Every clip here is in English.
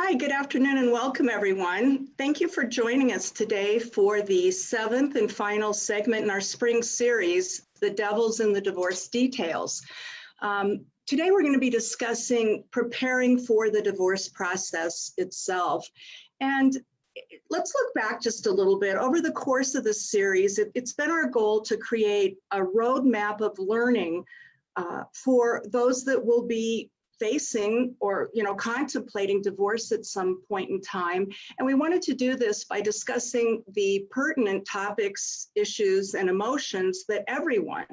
Hi, good afternoon and welcome everyone. Thank you for joining us today for the 7th and final segment in our spring series, The Devils in the Divorce Details. Today we're going to be discussing preparing for the divorce process itself. And let's look back just a little bit. Over the course of this series, it's been our goal to create a roadmap of learning for those that will be facing or contemplating divorce at some point in time. And we wanted to do this by discussing the pertinent topics, issues, and emotions that everyone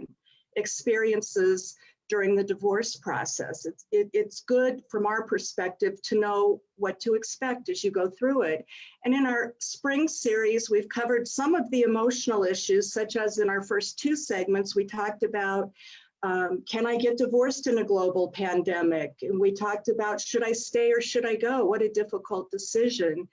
experiences during the divorce process. It's good from our perspective to know what to expect as you go through it. And in our spring series, we've covered some of the emotional issues, such as in our first 2 segments, we talked about can I get divorced in a global pandemic? And we talked about, should I stay or should I go? What a difficult decision.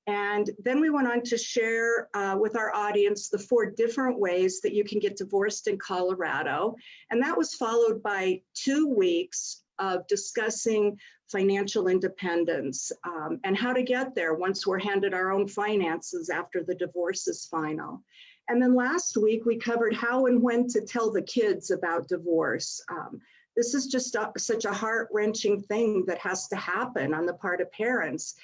And then we went on to share with our audience the 4 different ways that you can get divorced in Colorado. And that was followed by 2 weeks of discussing financial independence and how to get there once we're handed our own finances after the divorce is final. And then last week, we covered how and when to tell the kids about divorce. This is just such a heart-wrenching thing that has to happen on the part of parents.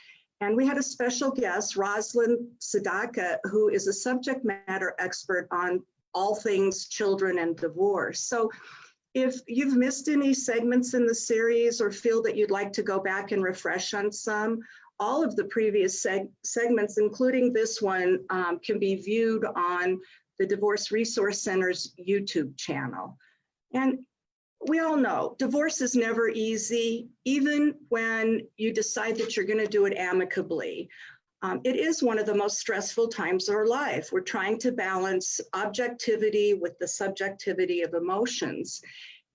And we had a special guest, Rosalind Sadaka, who is a subject matter expert on all things children and divorce. So if you've missed any segments in the series or feel that you'd like to go back and refresh on some, all of the previous segments, including this one, can be viewed on the Divorce Resource Center's YouTube channel. And we all know divorce is never easy, even when you decide that you're going to do it amicably. It is one of the most stressful times of our life. We're trying to balance objectivity with the subjectivity of emotions.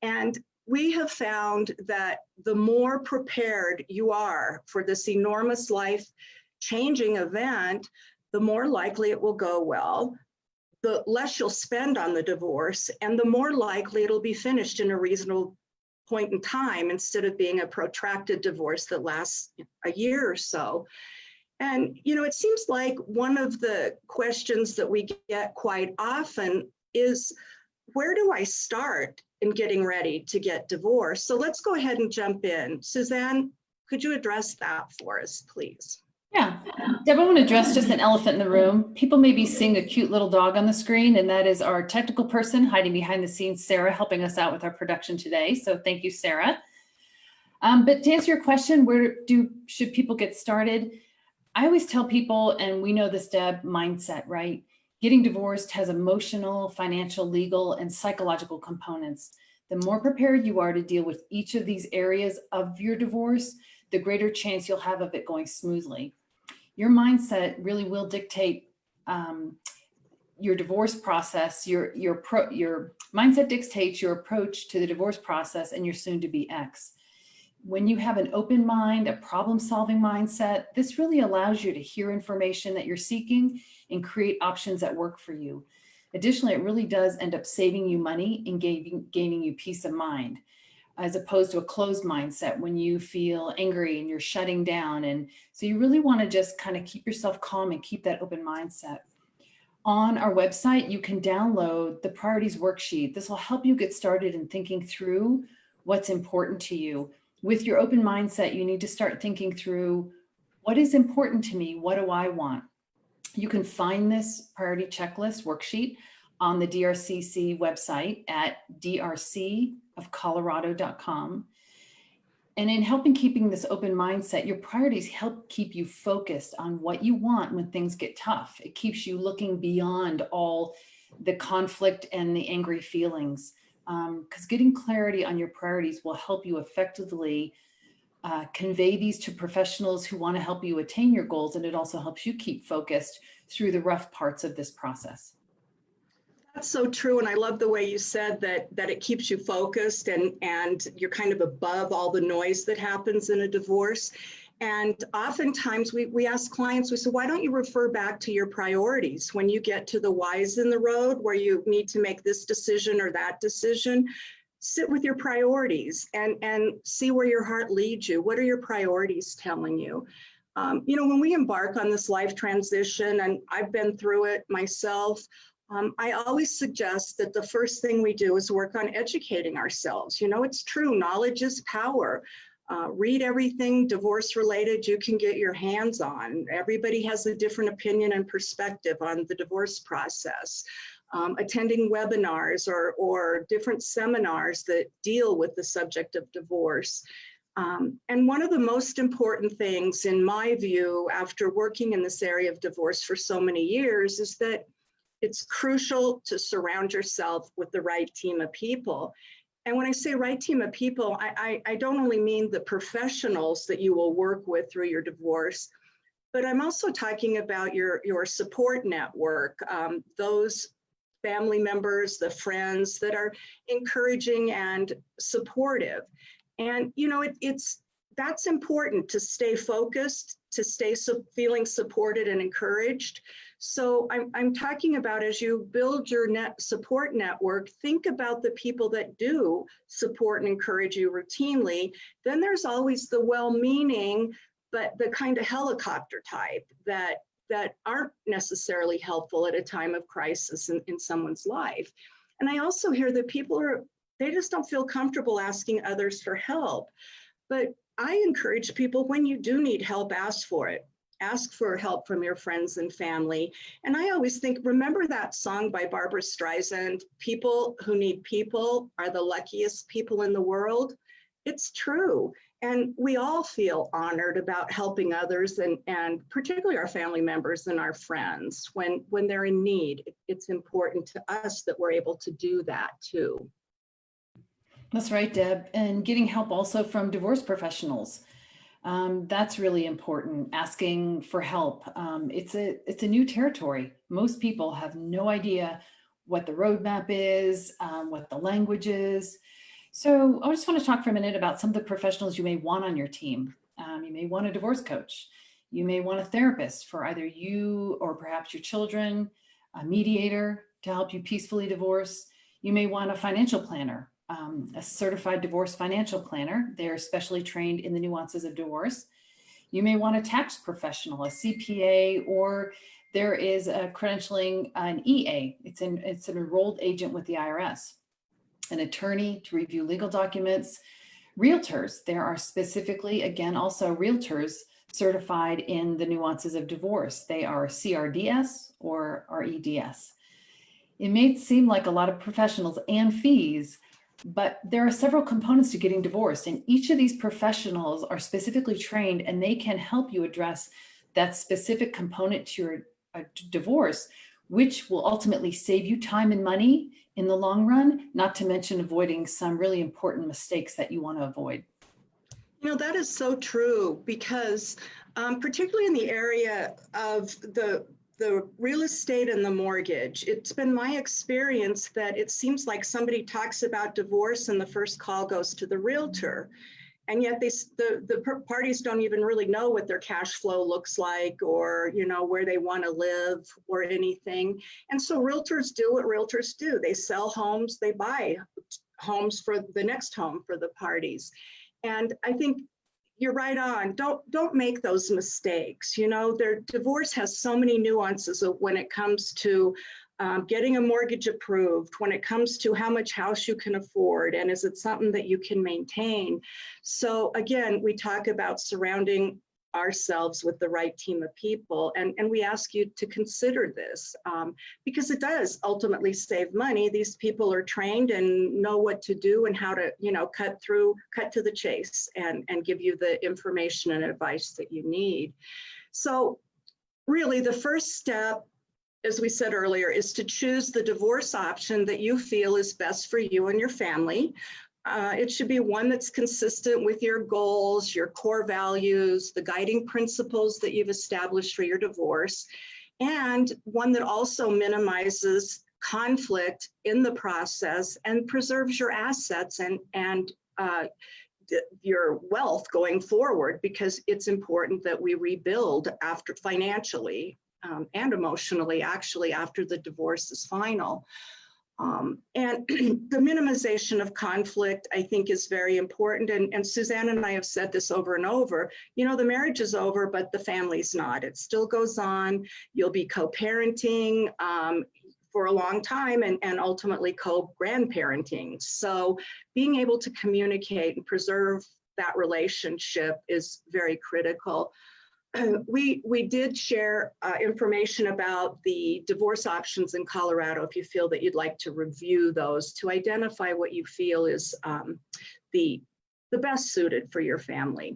And we have found that the more prepared you are for this enormous life-changing event, the more likely it will go well, the less you'll spend on the divorce, and the more likely it'll be finished in a reasonable point in time instead of being a protracted divorce that lasts a year or so. And, it seems like one of the questions that we get quite often is, where do I start in getting ready to get divorced? So let's go ahead and jump in. Suzanne, could you address that for us, please? Yeah, Deb, I want to address just an elephant in the room. People may be seeing a cute little dog on the screen, and that is our technical person hiding behind the scenes, Sarah, helping us out with our production today. So thank you, Sarah. But to answer your question, should people get started? I always tell people, and we know this, Deb, mindset, right? Getting divorced has emotional, financial, legal, and psychological components. The more prepared you are to deal with each of these areas of your divorce, the greater chance you'll have of it going smoothly. Your mindset really will dictate your divorce process. Your mindset dictates your approach to the divorce process and your soon-to-be ex. When you have an open mind, a problem-solving mindset, this really allows you to hear information that you're seeking and create options that work for you. Additionally, it really does end up saving you money and gaining you peace of mind, as opposed to a closed mindset when you feel angry and you're shutting down. And so you really want to just kind of keep yourself calm and keep that open mindset. On our website, you can download the priorities worksheet. This will help you get started in thinking through what's important to you. With your open mindset, you need to start thinking through, what is important to me? What do I want? You can find this priority checklist worksheet on the DRCC website at drcofcolorado.com. And in helping keeping this open mindset, your priorities help keep you focused on what you want when things get tough. It keeps you looking beyond all the conflict and the angry feelings. Because getting clarity on your priorities will help you effectively convey these to professionals who want to help you attain your goals, and it also helps you keep focused through the rough parts of this process. That's so true, and I love the way you said that it keeps you focused and you're kind of above all the noise that happens in a divorce. And oftentimes we ask clients, we say, why don't you refer back to your priorities when you get to the whys in the road where you need to make this decision or that decision? Sit with your priorities and see where your heart leads you. What are your priorities telling you? When we embark on this life transition, and I've been through it myself, I always suggest that the first thing we do is work on educating ourselves. It's true, knowledge is power. Read everything divorce related you can get your hands on. Everybody has a different opinion and perspective on the divorce process. Attending webinars or different seminars that deal with the subject of divorce. And one of the most important things, in my view, after working in this area of divorce for so many years, is that it's crucial to surround yourself with the right team of people. And when I say right team of people, I don't only mean the professionals that you will work with through your divorce, but I'm also talking about your support network, those family members, the friends that are encouraging and supportive. And that's important, to stay focused, to stay feeling supported and encouraged. So I'm talking about, as you build your support network, think about the people that do support and encourage you routinely. Then there's always the well-meaning, but the kind of helicopter type that aren't necessarily helpful at a time of crisis in someone's life. And I also hear that people they just don't feel comfortable asking others for help. But I encourage people, when you do need help, ask for it. Ask for help from your friends and family. And I always think, remember that song by Barbara Streisand, "People who need people are the luckiest people in the world"? It's true. And we all feel honored about helping others, and particularly our family members and our friends when they're in need. It's important to us that we're able to do that too. That's right, Deb. And getting help also from divorce professionals. That's really important. Asking for help. It's a new territory. Most people have no idea what the roadmap is, what the language is. So I just want to talk for a minute about some of the professionals you may want on your team. You may want a divorce coach. You may want a therapist for either you or perhaps your children, a mediator to help you peacefully divorce. You may want a financial planner, a certified divorce financial planner. They're specially trained in the nuances of divorce. You may want a tax professional, a CPA, or there is a credentialing, an EA. It's an enrolled agent with the IRS. An attorney to review legal documents. Realtors, there are specifically, again, also realtors certified in the nuances of divorce. They are CRDS or REDS. It may seem like a lot of professionals and fees, but there are several components to getting divorced, and each of these professionals are specifically trained, and they can help you address that specific component to your divorce, which will ultimately save you time and money in the long run, not to mention avoiding some really important mistakes that you want to avoid. That is so true, because particularly in the area of the real estate and the mortgage, it's been my experience that it seems like somebody talks about divorce and the first call goes to the realtor. And yet the parties don't even really know what their cash flow looks like, or where they want to live or anything. And so realtors do what realtors do. They sell homes, they buy homes for the next home for the parties. And I think you're right on. Don't make those mistakes. Their divorce has so many nuances of when it comes to getting a mortgage approved, when it comes to how much house you can afford, and is it something that you can maintain? So again, we talk about surrounding ourselves with the right team of people, and we ask you to consider this because it does ultimately save money. These people are trained and know what to do and how to cut to the chase and give you the information and advice that you need. So really the first step, as we said earlier, is to choose the divorce option that you feel is best for you and your family. It should be one that's consistent with your goals, your core values, the guiding principles that you've established for your divorce, and one that also minimizes conflict in the process and preserves your assets and your wealth going forward, because it's important that we rebuild after financially and emotionally, actually, after the divorce is final. And the minimization of conflict, I think, is very important. And Suzanne and I have said this over and over. You know, the marriage is over, but the family's not. It still goes on. You'll be co-parenting for a long time and ultimately co-grandparenting. So being able to communicate and preserve that relationship is very critical. We did share information about the divorce options in Colorado if you feel that you'd like to review those to identify what you feel is the best suited for your family.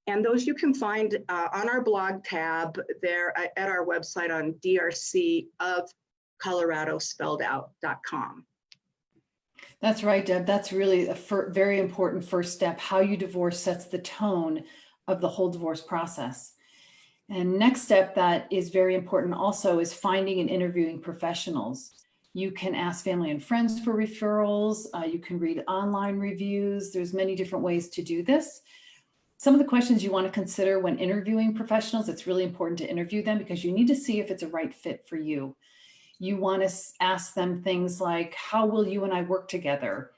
And those you can find on our blog tab there at our website on drcofcoloradospelledout.com. That's right, Deb. That's really a very important first step. How you divorce sets the tone of the whole divorce process. And next step that is very important also is finding and interviewing professionals. You can ask family and friends for referrals. You can read online reviews. There's many different ways to do this. Some of the questions you want to consider when interviewing professionals, it's really important to interview them because you need to see if it's a right fit for you. You want to ask them things like, how will you and I work together?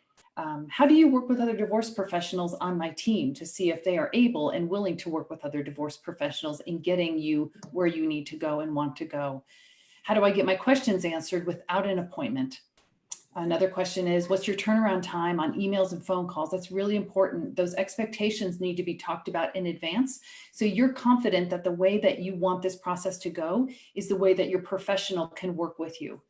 How do you work with other divorce professionals on my team to see if they are able and willing to work with other divorce professionals in getting you where you need to go and want to go? How do I get my questions answered without an appointment? Another question is, what's your turnaround time on emails and phone calls? That's really important. Those expectations need to be talked about in advance. So you're confident that the way that you want this process to go is the way that your professional can work with you.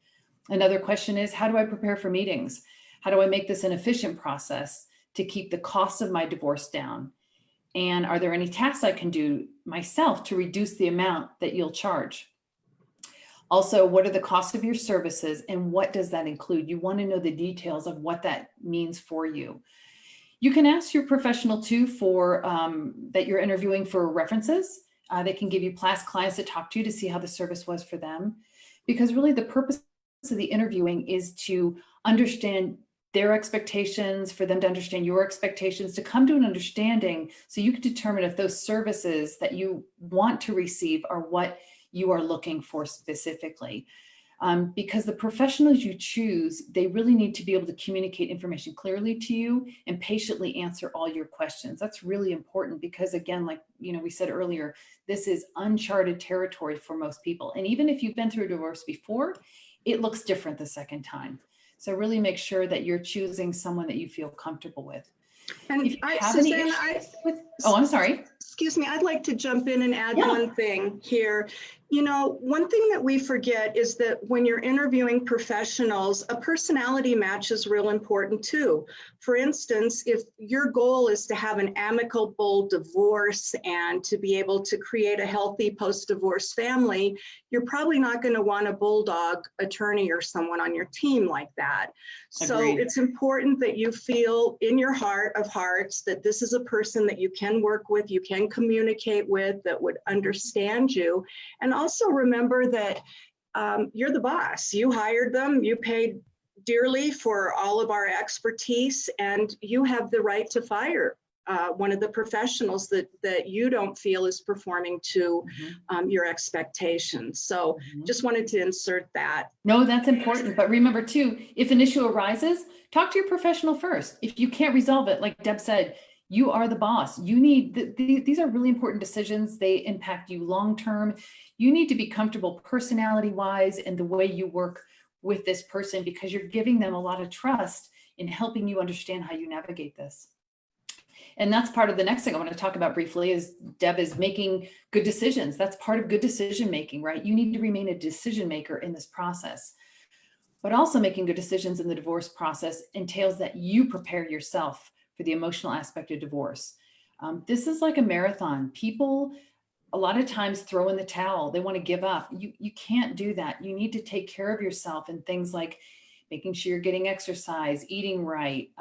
Another question is, how do I prepare for meetings? How do I make this an efficient process to keep the cost of my divorce down? And are there any tasks I can do myself to reduce the amount that you'll charge? Also, what are the costs of your services and what does that include? You want to know the details of what that means for you. You can ask your professional too for that you're interviewing for references. They can give you past clients to talk to see how the service was for them. Because really the purpose of the interviewing is to understand their expectations, for them to understand your expectations, to come to an understanding so you can determine if those services that you want to receive are what you are looking for specifically. Because the professionals you choose, they really need to be able to communicate information clearly to you and patiently answer all your questions. That's really important because again, like we said earlier, this is uncharted territory for most people. And even if you've been through a divorce before, it looks different the second time. So really make sure that you're choosing someone that you feel comfortable with. And if you have Suzanne, any issues with, oh, I'm sorry. Excuse me, I'd like to jump in and add one thing here. One thing that we forget is that when you're interviewing professionals, a personality match is real important too. For instance, if your goal is to have an amicable divorce and to be able to create a healthy post-divorce family, you're probably not going to want a bulldog attorney or someone on your team like that. So Agreed. it's important that you feel in your heart of hearts that this is a person that you can work with, you can communicate with, that would understand you. And also remember that you're the boss. You hired them, you paid dearly for all of our expertise, and you have the right to fire one of the professionals that you don't feel is performing to your expectations. So just wanted to insert that. No, that's important. But remember too, if an issue arises, talk to your professional first. If you can't resolve it, like Deb said, you are the boss. You need, these are really important decisions. They impact you long-term. You need to be comfortable personality-wise in the way you work with this person because you're giving them a lot of trust in helping you understand how you navigate this. And that's part of the next thing I want to talk about briefly is Deb is making good decisions. That's part of good decision making, right? You need to remain a decision maker in this process. But also making good decisions in the divorce process entails that you prepare yourself for the emotional aspect of divorce. This is like a marathon. People a lot of times throw in the towel. They want to give up. You can't do that. You need to take care of yourself and things like making sure you're getting exercise, eating right,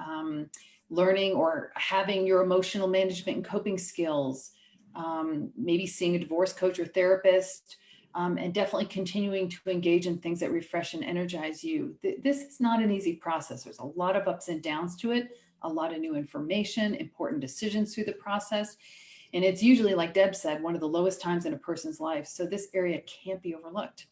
learning or having your emotional management and coping skills, maybe seeing a divorce coach or therapist, and definitely continuing to engage in things that refresh and energize you. This is not an easy process. There's a lot of ups and downs to it, a lot of new information, important decisions through the process. And it's usually, like Deb said, one of the lowest times in a person's life. So this area can't be overlooked.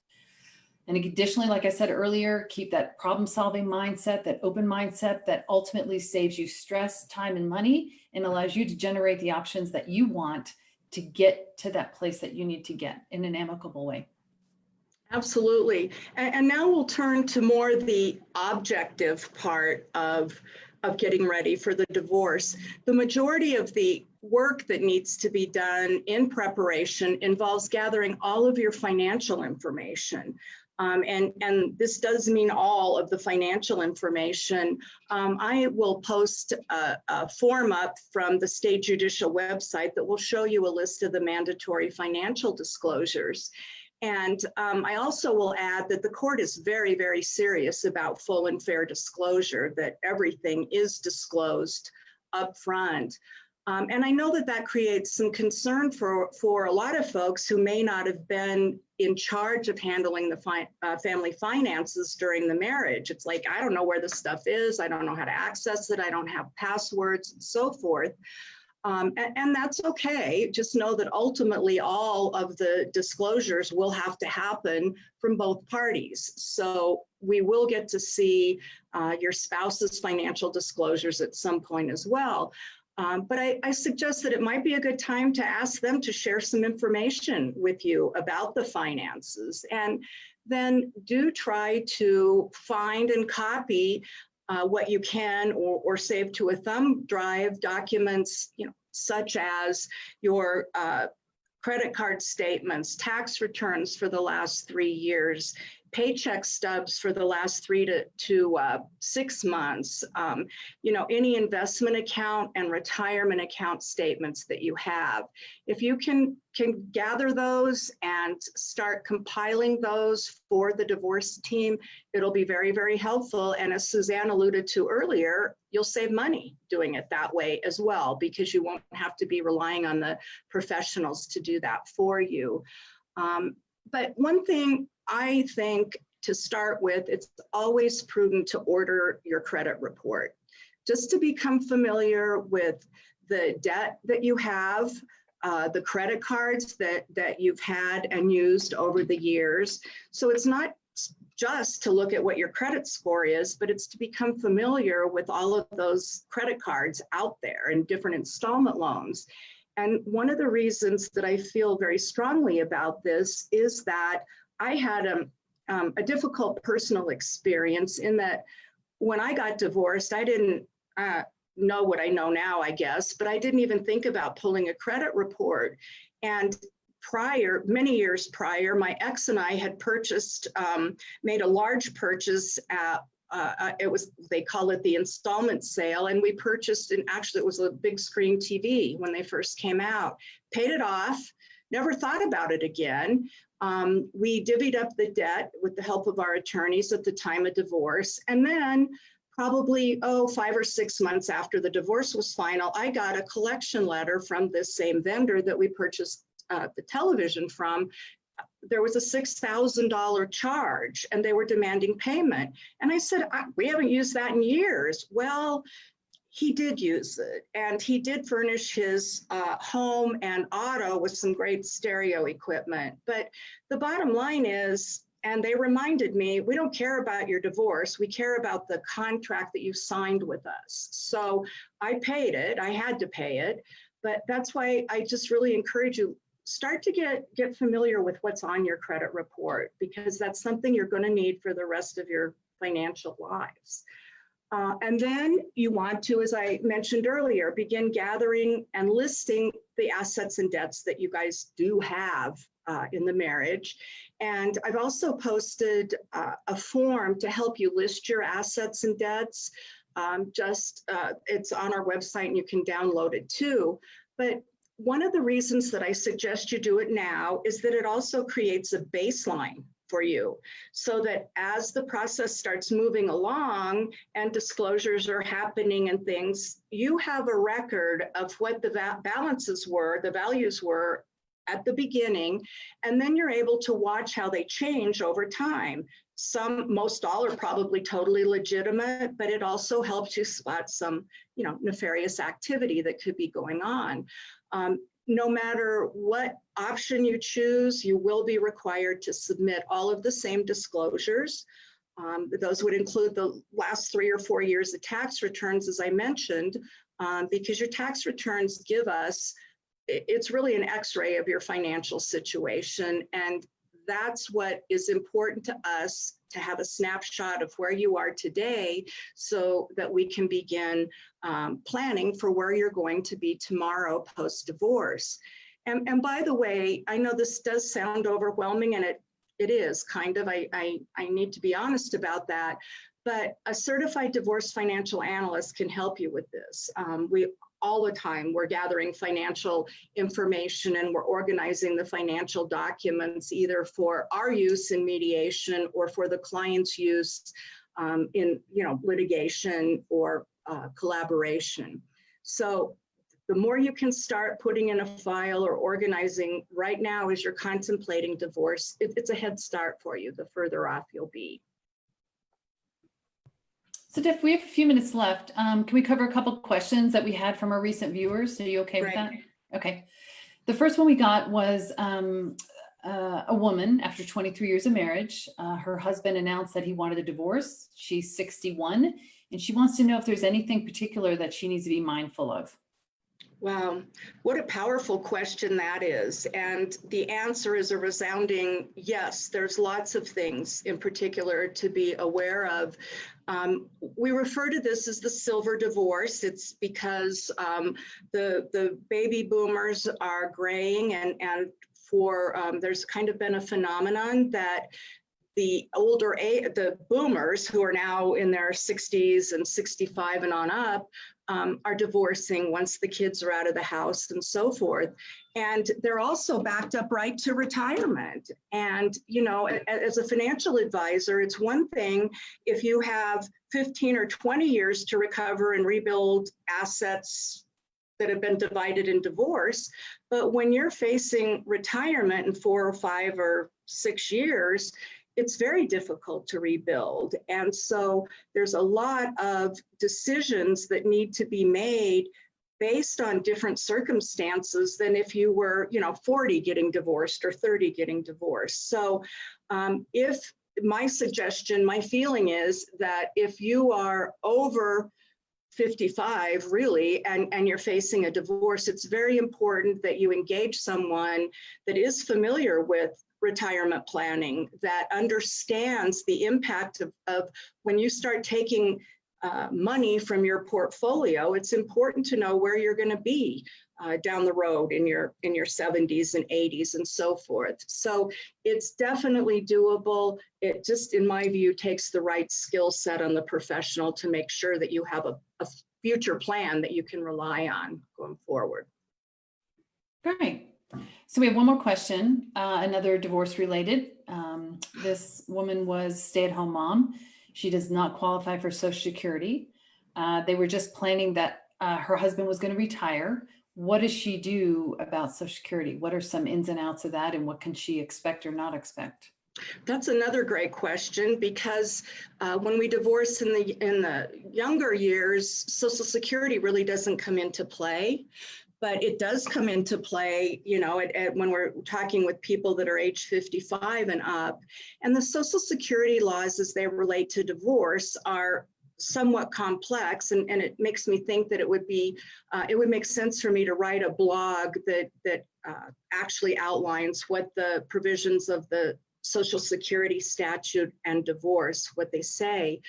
And additionally, like I said earlier, keep that problem-solving mindset, that open mindset that ultimately saves you stress, time, and money, and allows you to generate the options that you want to get to that place that you need to get in an amicable way. Absolutely. And now we'll turn to more the objective part of getting ready for the divorce. The majority of the work that needs to be done in preparation involves gathering all of your financial information. And this does mean all of the financial information. I will post a form up from the state judicial website that will show you a list of the mandatory financial disclosures. And I also will add that the court is very, very serious about full and fair disclosure, that everything is disclosed up front. And I know that that creates some concern for a lot of folks who may not have been in charge of handling the family finances during the marriage. It's like, I don't know where this stuff is. I don't know how to access it. I don't have passwords and so forth. And that's okay. Just know that ultimately all of the disclosures will have to happen from both parties. So we will get to see your spouse's financial disclosures at some point as well. But I suggest that it might be a good time to ask them to share some information with you about the finances. And then do try to find and copy what you can or save to a thumb drive documents, such as your credit card statements, tax returns for the last 3 years, paycheck stubs for the last 3 to 6 months, any investment account and retirement account statements that you have. If you can gather those and start compiling those for the divorce team, it'll be very, very helpful. And as Suzanne alluded to earlier, you'll save money doing it that way as well, because you won't have to be relying on the professionals to do that for you. But one thing I think to start with, it's always prudent to order your credit report, just to become familiar with the debt that you have, the credit cards that you've had and used over the years. So it's not just to look at what your credit score is, but it's to become familiar with all of those credit cards out there and different installment loans. And one of the reasons that I feel very strongly about this is that I had a difficult personal experience in that when I got divorced, I didn't know what I know now, I guess, but I didn't even think about pulling a credit report. And many years prior, my ex and I had made a large purchase at they call it the installment sale. And we purchased, and actually it was a big screen TV when they first came out, paid it off, never thought about it again. We divvied up the debt with the help of our attorneys at the time of divorce. And then probably, 5 or 6 months after the divorce was final, I got a collection letter from this same vendor that we purchased the television from. There was a $6,000 charge and they were demanding payment. And I said, we haven't used that in years. Well, he did use it, and he did furnish his home and auto with some great stereo equipment. But the bottom line is, and they reminded me, we don't care about your divorce. We care about the contract that you signed with us. So I paid it. I had to pay it. But that's why I just really encourage you, start to get familiar with what's on your credit report, because that's something you're going to need for the rest of your financial lives. And then you want to, as I mentioned earlier, begin gathering and listing the assets and debts that you guys do have in the marriage. And I've also posted a form to help you list your assets and debts. It's on our website and you can download it too. But one of the reasons that I suggest you do it now is that it also creates a baseline for you, so that as the process starts moving along and disclosures are happening and things, you have a record of what the balances were, the values were at the beginning, and then you're able to watch how they change over time. Most all are probably totally legitimate, but it also helps you spot some, nefarious activity that could be going on. no matter what option you choose, you will be required to submit all of the same disclosures. Those would include the last 3 or 4 years of tax returns, as I mentioned, because your tax returns give us, it's really an x-ray of your financial situation. And that's what is important to us, to have a snapshot of where you are today so that we can begin planning for where you're going to be tomorrow post-divorce. And by the way, I know this does sound overwhelming, and it is kind of, I need to be honest about that, but a certified divorce financial analyst can help you with this. All the time, we're gathering financial information and we're organizing the financial documents either for our use in mediation or for the client's use in litigation or collaboration. So the more you can start putting in a file or organizing right now as you're contemplating divorce, it's a head start for you, the further off you'll be. So Deb, we have a few minutes left. Can we cover a couple of questions that we had from our recent viewers? Are you okay with that? Okay. The first one we got was a woman after 23 years of marriage. Her husband announced that he wanted a divorce. She's 61, and she wants to know if there's anything particular that she needs to be mindful of. Wow, what a powerful question that is. And the answer is a resounding yes. There's lots of things in particular to be aware of. We refer to this as the silver divorce. It's because the baby boomers are graying, and there's kind of been a phenomenon that the boomers who are now in their 60s and 65 and on up are divorcing once the kids are out of the house and so forth. And they're also backed up right to retirement. And, as a financial advisor, it's one thing if you have 15 or 20 years to recover and rebuild assets that have been divided in divorce. But when you're facing retirement in 4 or 5 or 6 years, it's very difficult to rebuild. And so there's a lot of decisions that need to be made based on different circumstances than if you were, 40 getting divorced or 30 getting divorced. So if my suggestion, my feeling is that if you are over 55 really, and you're facing a divorce, it's very important that you engage someone that is familiar with retirement planning, that understands the impact of when you start taking money from your portfolio. It's important to know where you're going to be down the road in your 70s and 80s and so forth. So it's definitely doable. It just, in my view, takes the right skill set on the professional to make sure that you have a future plan that you can rely on going forward. Great. So we have one more question, another divorce related. This woman was stay-at-home mom. She does not qualify for Social Security. They were just planning that her husband was going to retire. What does she do about Social Security? What are some ins and outs of that, and what can she expect or not expect? That's another great question, because when we divorce in the younger years, Social Security really doesn't come into play. But it does come into play, when we're talking with people that are age 55 and up. And the Social Security laws as they relate to divorce are somewhat complex, and it makes me think that it would make sense for me to write a blog that actually outlines what the provisions of the Social Security statute and divorce, what they say.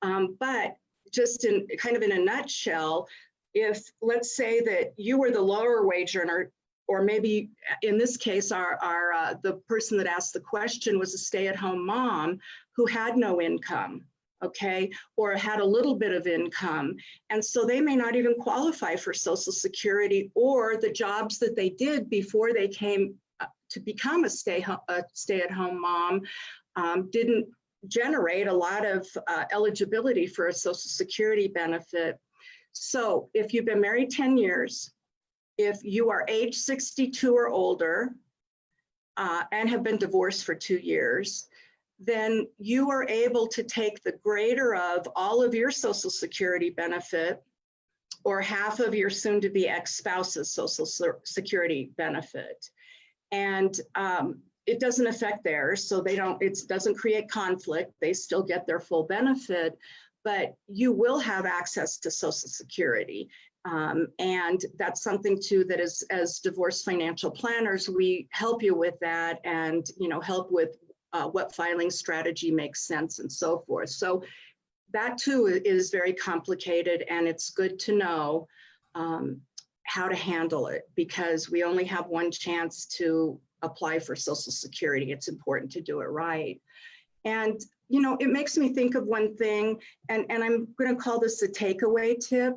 But just in a nutshell, if let's say that you were the lower wage earner, or maybe in this case, the person that asked the question was a stay-at-home mom who had no income, okay, or had a little bit of income. And so they may not even qualify for Social Security, or the jobs that they did before they came to become a stay-at-home mom didn't generate a lot of eligibility for a Social Security benefit. So if you've been married 10 years, if you are age 62 or older and have been divorced for 2 years, then you are able to take the greater of all of your Social Security benefit or half of your soon-to-be ex-spouse's Social Security benefit. And it doesn't affect theirs, so it doesn't create conflict. They still get their full benefit, but you will have access to Social Security. And that's something too that as divorce financial planners, we help you with that and help with what filing strategy makes sense and so forth. So that too is very complicated, and it's good to know how to handle it, because we only have one chance to apply for Social Security. It's important to do it right. And it makes me think of one thing, and I'm going to call this a takeaway tip,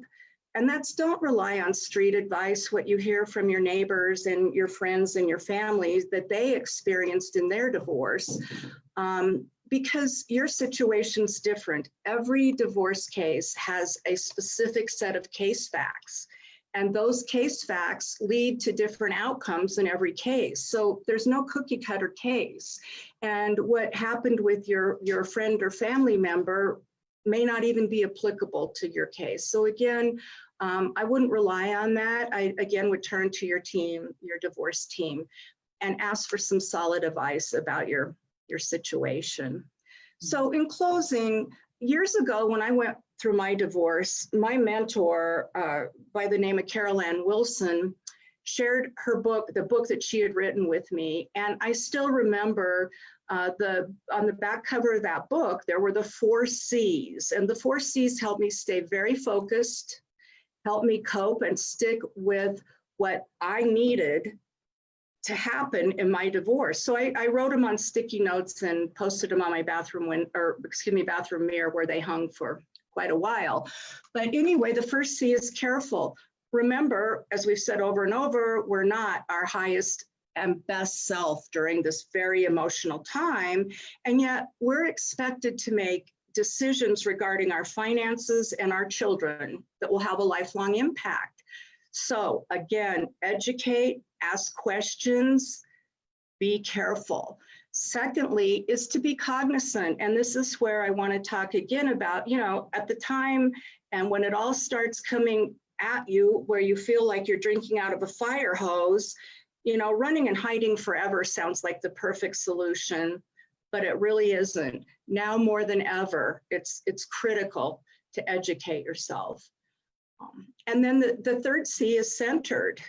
and that's don't rely on street advice, what you hear from your neighbors and your friends and your families that they experienced in their divorce, because your situation's different. Every divorce case has a specific set of case facts, and those case facts lead to different outcomes in every case. So there's no cookie cutter case. And what happened with your friend or family member may not even be applicable to your case. So again, I wouldn't rely on that. I, again, would turn to your team, your divorce team, and ask for some solid advice about your situation. So in closing, years ago when I went through my divorce, my mentor by the name of Carol Ann Wilson shared her book, the book that she had written with me. And I still remember on the back cover of that book, there were the 4 C's, and the 4 C's helped me stay very focused, helped me cope and stick with what I needed to happen in my divorce. So I wrote them on sticky notes and posted them on my bathroom bathroom mirror, where they hung for quite a while. But anyway, the first C is careful. Remember, as we've said over and over, we're not our highest and best self during this very emotional time. And yet we're expected to make decisions regarding our finances and our children that will have a lifelong impact. So again, educate, ask questions, be careful. Secondly, is to be cognizant. And this is where I want to talk again about, at the time and when it all starts coming at you, where you feel like you're drinking out of a fire hose, running and hiding forever sounds like the perfect solution, but it really isn't. Now more than ever, it's critical to educate yourself. And then the third C is centered.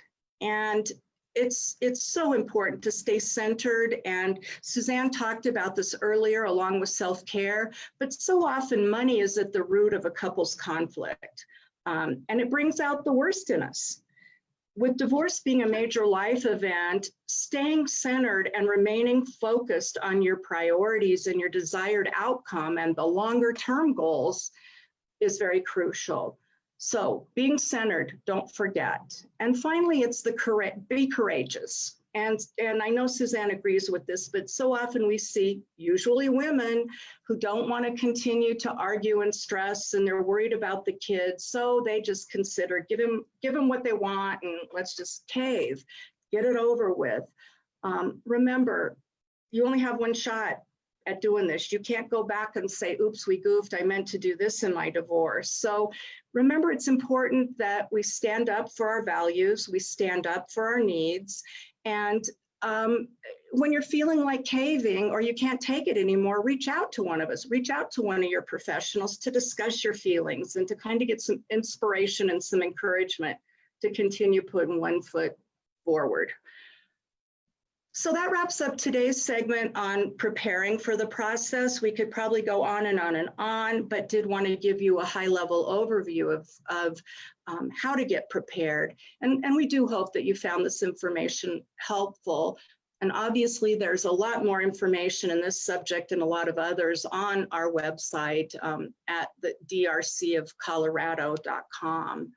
And it's so important to stay centered. And Suzanne talked about this earlier, along with self-care, but so often money is at the root of a couple's conflict. And it brings out the worst in us. With divorce being a major life event, staying centered and remaining focused on your priorities and your desired outcome and the longer term goals is very crucial. So being centered, don't forget. And finally, it's be courageous. And I know Suzanne agrees with this, but so often we see usually women who don't want to continue to argue and stress, and they're worried about the kids. So they just consider, give them what they want, and let's just cave, get it over with. Remember, you only have one shot at doing this. You can't go back and say, oops, we goofed, I meant to do this in my divorce. So remember, it's important that we stand up for our values, we stand up for our needs. And when you're feeling like caving or you can't take it anymore, reach out to one of us, reach out to one of your professionals to discuss your feelings and to kind of get some inspiration and some encouragement to continue putting one foot forward. So that wraps up today's segment on preparing for the process. We could probably go on and on and on, but did want to give you a high-level overview of how to get prepared. And we do hope that you found this information helpful. And obviously, there's a lot more information in this subject and a lot of others on our website at the drcofcolorado.com.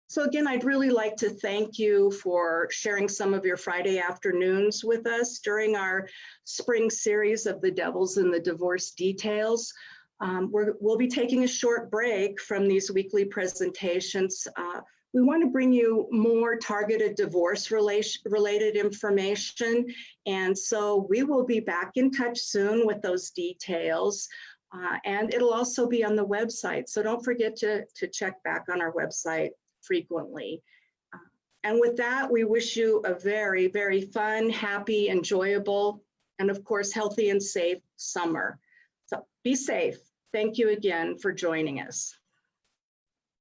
So again, I'd really like to thank you for sharing some of your Friday afternoons with us during our spring series of The Devils in the Divorce Details. We'll be taking a short break from these weekly presentations. We want to bring you more targeted divorce-related information, and so we will be back in touch soon with those details. And it'll also be on the website, so don't forget to check back on our website frequently. And with that, we wish you a very, very fun, happy, enjoyable, and of course, healthy and safe summer. So be safe. Thank you again for joining us.